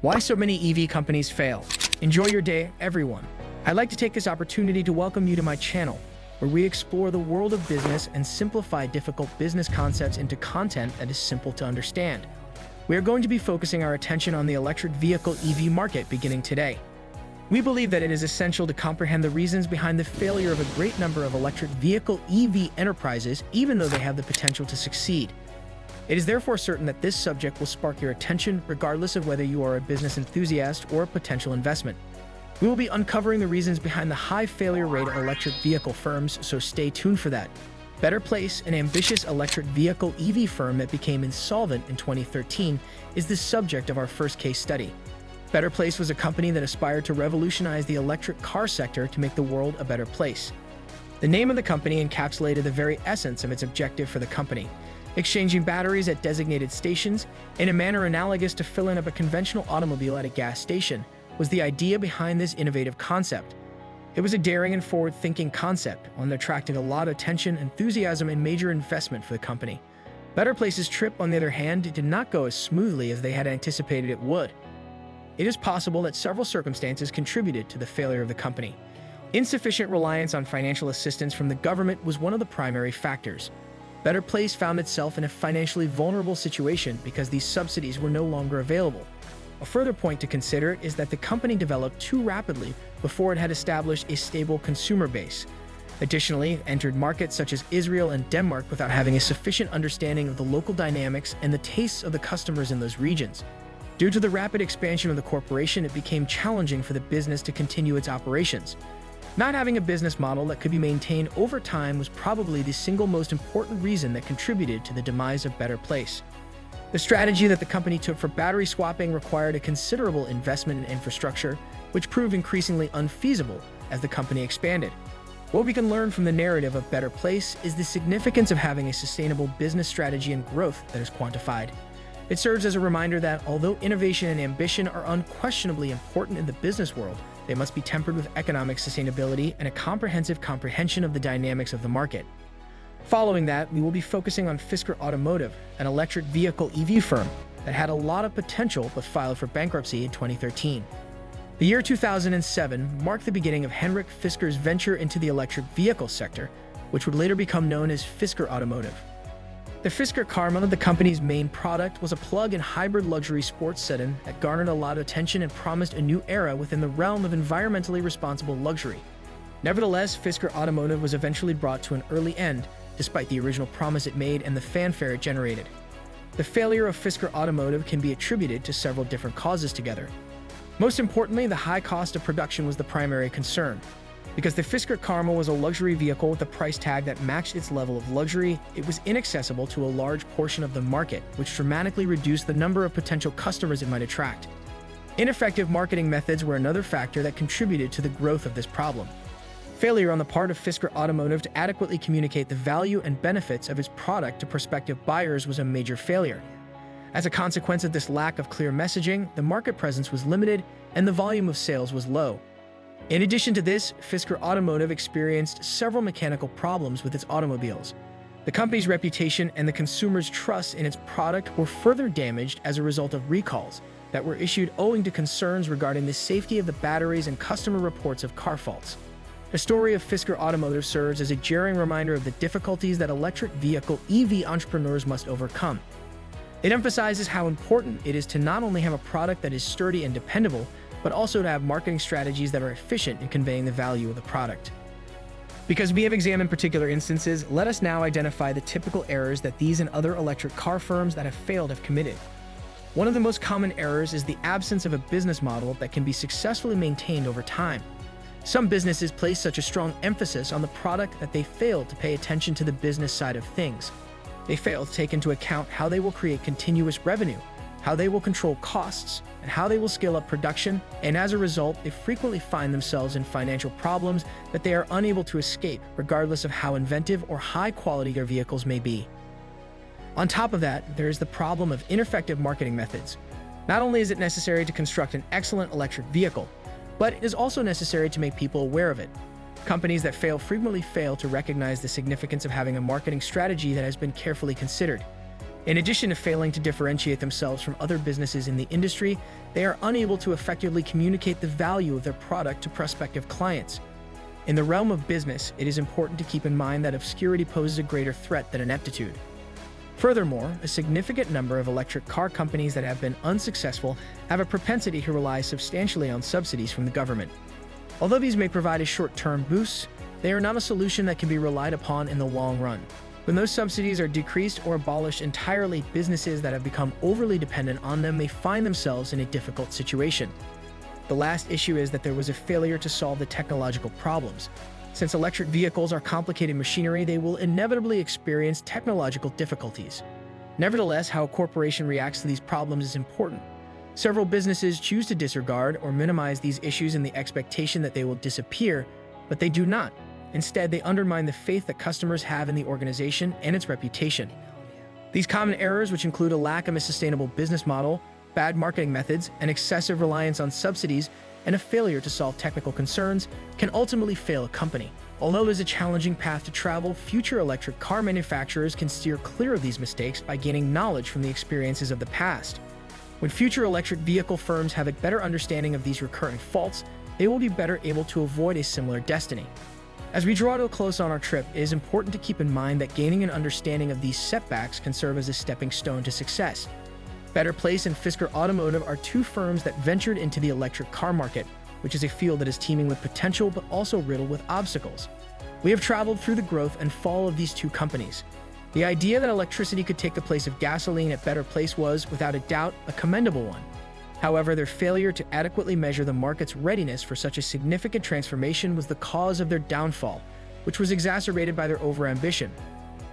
Why so many EV companies fail. Enjoy your day, everyone. I'd like to take this opportunity to welcome you to my channel, where we explore the world of business and simplify difficult business concepts into content that is simple to understand. We are going to be focusing our attention on the electric vehicle EV market beginning today. We believe that it is essential to comprehend the reasons behind the failure of a great number of electric vehicle EV enterprises, even though they have the potential to succeed. It is therefore certain that this subject will spark your attention, regardless of whether you are a business enthusiast or a potential investment. We will be uncovering the reasons behind the high failure rate of electric vehicle firms, so stay tuned for that. Better Place, an ambitious electric vehicle EV firm that became insolvent in 2013, is the subject of our first case study. Better Place was a company that aspired to revolutionize the electric car sector to make the world a better place. The name of the company encapsulated the very essence of its objective for the company: exchanging batteries at designated stations in a manner analogous to filling up a conventional automobile at a gas station was the idea behind this innovative concept. It was a daring and forward-thinking concept, one that attracted a lot of attention, enthusiasm, and major investment for the company. Better Place's trip, on the other hand, did not go as smoothly as they had anticipated it would. It is possible that several circumstances contributed to the failure of the company. Insufficient reliance on financial assistance from the government was one of the primary factors. Better Place found itself in a financially vulnerable situation because these subsidies were no longer available. A further point to consider is that the company developed too rapidly before it had established a stable consumer base. Additionally, it entered markets such as Israel and Denmark without having a sufficient understanding of the local dynamics and the tastes of the customers in those regions. Due to the rapid expansion of the corporation, it became challenging for the business to continue its operations. Not having a business model that could be maintained over time was probably the single most important reason that contributed to the demise of Better Place. The strategy that the company took for battery swapping required a considerable investment in infrastructure, which proved increasingly unfeasible as the company expanded. What we can learn from the narrative of Better Place is the significance of having a sustainable business strategy and growth that is quantified. It serves as a reminder that although innovation and ambition are unquestionably important in the business world, they must be tempered with economic sustainability and a comprehensive comprehension of the dynamics of the market. Following that, we will be focusing on Fisker Automotive, an electric vehicle EV firm that had a lot of potential but filed for bankruptcy in 2013. The year 2007 marked the beginning of Henrik Fisker's venture into the electric vehicle sector, which would later become known as Fisker Automotive. The Fisker Karma, the company's main product, was a plug-in hybrid luxury sports sedan that garnered a lot of attention and promised a new era within the realm of environmentally responsible luxury. Nevertheless, Fisker Automotive was eventually brought to an early end, despite the original promise it made and the fanfare it generated. The failure of Fisker Automotive can be attributed to several different causes together. Most importantly, the high cost of production was the primary concern. Because the Fisker Karma was a luxury vehicle with a price tag that matched its level of luxury, it was inaccessible to a large portion of the market, which dramatically reduced the number of potential customers it might attract. Ineffective marketing methods were another factor that contributed to the growth of this problem. Failure on the part of Fisker Automotive to adequately communicate the value and benefits of its product to prospective buyers was a major failure. As a consequence of this lack of clear messaging, the market presence was limited and the volume of sales was low. In addition to this, Fisker Automotive experienced several mechanical problems with its automobiles. The company's reputation and the consumer's trust in its product were further damaged as a result of recalls that were issued owing to concerns regarding the safety of the batteries and customer reports of car faults. The story of Fisker Automotive serves as a jarring reminder of the difficulties that electric vehicle EV entrepreneurs must overcome. It emphasizes how important it is to not only have a product that is sturdy and dependable, but also to have marketing strategies that are efficient in conveying the value of the product. Because we have examined particular instances, let us now identify the typical errors that these and other electric car firms that have failed have committed. One of the most common errors is the absence of a business model that can be successfully maintained over time. Some businesses place such a strong emphasis on the product that they fail to pay attention to the business side of things. They fail to take into account how they will create continuous revenue, how they will control costs, and how they will scale up production, and as a result, they frequently find themselves in financial problems that they are unable to escape, regardless of how inventive or high quality their vehicles may be. On top of that, there is the problem of ineffective marketing methods. Not only is it necessary to construct an excellent electric vehicle, but it is also necessary to make people aware of it. Companies that fail frequently fail to recognize the significance of having a marketing strategy that has been carefully considered. In addition to failing to differentiate themselves from other businesses in the industry, they are unable to effectively communicate the value of their product to prospective clients. In the realm of business, it is important to keep in mind that obscurity poses a greater threat than ineptitude. Furthermore, a significant number of electric car companies that have been unsuccessful have a propensity to rely substantially on subsidies from the government. Although these may provide a short-term boost, they are not a solution that can be relied upon in the long run. When those subsidies are decreased or abolished entirely, businesses that have become overly dependent on them may find themselves in a difficult situation. The last issue is that there was a failure to solve the technological problems. Since electric vehicles are complicated machinery, they will inevitably experience technological difficulties. Nevertheless, how a corporation reacts to these problems is important. Several businesses choose to disregard or minimize these issues in the expectation that they will disappear, but they do not. Instead, they undermine the faith that customers have in the organization and its reputation. These common errors, which include a lack of a sustainable business model, bad marketing methods, an excessive reliance on subsidies, and a failure to solve technical concerns, can ultimately fail a company. Although there's a challenging path to travel, future electric car manufacturers can steer clear of these mistakes by gaining knowledge from the experiences of the past. When future electric vehicle firms have a better understanding of these recurring faults, they will be better able to avoid a similar destiny. As we draw to a close on our trip, it is important to keep in mind that gaining an understanding of these setbacks can serve as a stepping stone to success. Better Place and Fisker Automotive are two firms that ventured into the electric car market, which is a field that is teeming with potential but also riddled with obstacles. We have traveled through the growth and fall of these two companies. The idea that electricity could take the place of gasoline at Better Place was, without a doubt, a commendable one. However, their failure to adequately measure the market's readiness for such a significant transformation was the cause of their downfall, which was exacerbated by their overambition.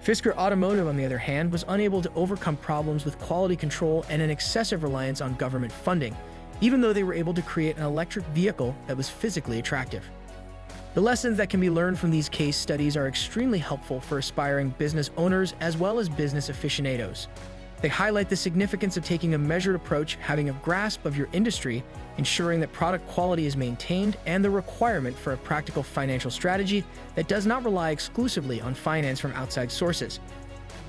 Fisker Automotive, on the other hand, was unable to overcome problems with quality control and an excessive reliance on government funding, even though they were able to create an electric vehicle that was physically attractive. The lessons that can be learned from these case studies are extremely helpful for aspiring business owners as well as business aficionados. They highlight the significance of taking a measured approach, having a grasp of your industry, ensuring that product quality is maintained, and the requirement for a practical financial strategy that does not rely exclusively on finance from outside sources.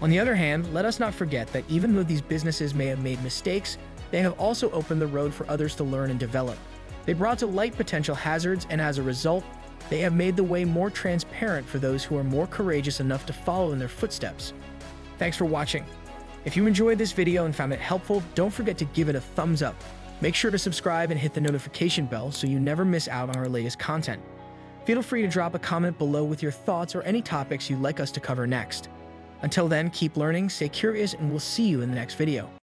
On the other hand, let us not forget that even though these businesses may have made mistakes, they have also opened the road for others to learn and develop. They brought to light potential hazards, and as a result, they have made the way more transparent for those who are more courageous enough to follow in their footsteps. Thanks for watching. If you enjoyed this video and found it helpful, don't forget to give it a thumbs up. Make sure to subscribe and hit the notification bell so you never miss out on our latest content. Feel free to drop a comment below with your thoughts or any topics you'd like us to cover next. Until then, keep learning, stay curious, and we'll see you in the next video.